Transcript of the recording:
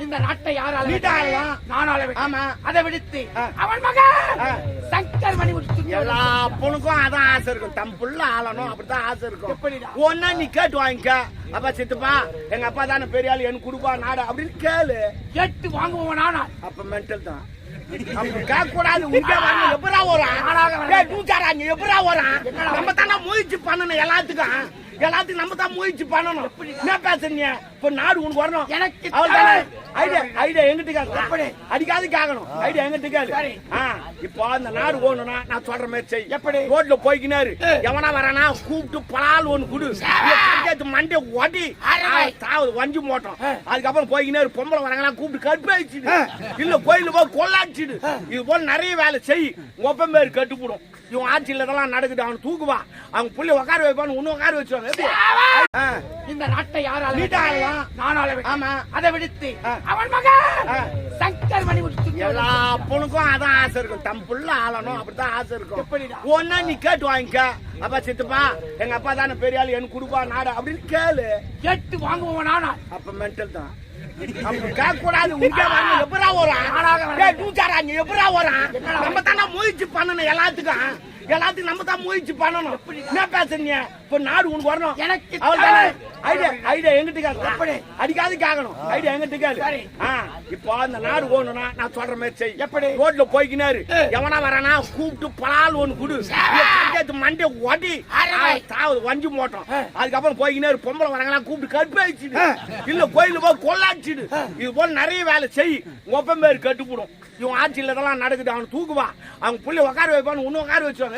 இந்த நாட்டை யாரால நீட்டாளலாம் நானால ஆமா அதை விடுத்து அவன் மகன் சங்கர் மணி எல்லா பொண்ணுக்கும் அதான் ஆசை இருக்கும். தம் புள்ள ஆளணும் அப்படித்தான் ஆசை இருக்கும். எப்படிடா ஒன்னா நீ கேட்டு வாங்கிக்க. அப்பா சித்தப்பா எங்க அப்பா தானே பெரிய ஆளு எனக்கு குடுப்பா நாடு அப்படின்னு கேளு. கேட்டு வாங்குவோம் நானா அப்ப மென்டல் தான். அப்ப கேட்க கூடாது. உங்க வாங்க எப்படா வரும் டூச்சாராங்க எப்படா வரும். நம்ம தானே முயற்சி பண்ணணும். எல்லாத்துக்கும் நம்ம தான் முயற்சி பண்ணணும். என்ன பேசுறீங்க? இப்ப நாடு உனக்கு வரணும். எனக்கு ஐடியா எங்கிட்ட கேட்க அடிக்காது கேட்கணும். ஐடியா எங்கிட்ட கேளு. இப்போ அந்த நாடு போகணும்னா நான் சொல்ற மாதிரி செய். எப்படி ரோட்ல போய்க்கினாரு எவனா வரானா கூப்பிட்டு பலால் ஒண்ணு குடு. மண்டே ஒடி வஞ்சி மோட்டோம். அதுக்கப்புறம் போய்க்கினாரு பொம்பளை வராங்களா கூப்பிட்டு கற்பழிச்சுடு. இல்ல கோயில போய் கொள்ளாச்சிடு. இது போல நிறைய வேலை செய். ஒப்பம் பேரு கட்டுப்படும். இவன் ஆட்சியில் இதெல்லாம் நடக்குது. அவன் தூக்குவா. அவங்க புள்ளி உட்கார வைப்பான்னு இன்னும் உட்கார வச்சுவாங்க. இந்த நாட்டை யாரால நீட்டாளலாம் நானால ஆமா அதை விடுத்து அவன் மகன் சங்கர் மணி எல்லா பொண்ணுக்கும் அதான் ஆசை இருக்கும். தம் புள்ள ஆளணும் அப்படித்தான் ஆசை இருக்கும். எப்படிடா ஒன்னா நீ கேட்டு வாங்கிக்க. அப்பா சித்தப்பா எங்க அப்பா தானே பெரிய ஆளு எனக்கு குடுப்பா நாடு அப்படின்னு கேளு. கேட்டு வாங்குவோம் நானா அப்ப மென்டல் தான். அப்ப கேட்க கூடாது. உங்க வாங்க எப்படா வரும் டூச்சாராங்க எப்படா வரும். நம்ம தானே முயற்சி பண்ணணும். எல்லாத்துக்கும் நம்ம தான் முயற்சி பண்ணணும். என்ன பேசுறீங்க? இப்ப நாடு உனக்கு வரணும். எனக்கு ஐடியா எங்கிட்ட கேட்க அடிக்காது கேட்கணும். ஐடியா எங்கிட்ட கேளு. இப்போ அந்த நாடு போகணும்னா நான் சொல்ற மாதிரி செய். எப்படி ரோட்ல போய்க்கினாரு எவனா வரானா கூப்பிட்டு பலால் ஒண்ணு குடு. மண்டே ஒடி வஞ்சி மோட்டோம். அதுக்கப்புறம் போய்க்கினாரு பொம்பளை வராங்களா கூப்பிட்டு கற்பழிச்சுடு. இல்ல கோயில போய் கொள்ளாச்சிடு. இது போல நிறைய வேலை செய். ஒப்பம் பேரு கட்டுப்படும். இவன் ஆட்சியில் இதெல்லாம் நடக்குது. அவன் தூக்குவா. அவங்க புள்ளி உட்கார வைப்பான்னு இன்னும் உட்கார வச்சுவாங்க.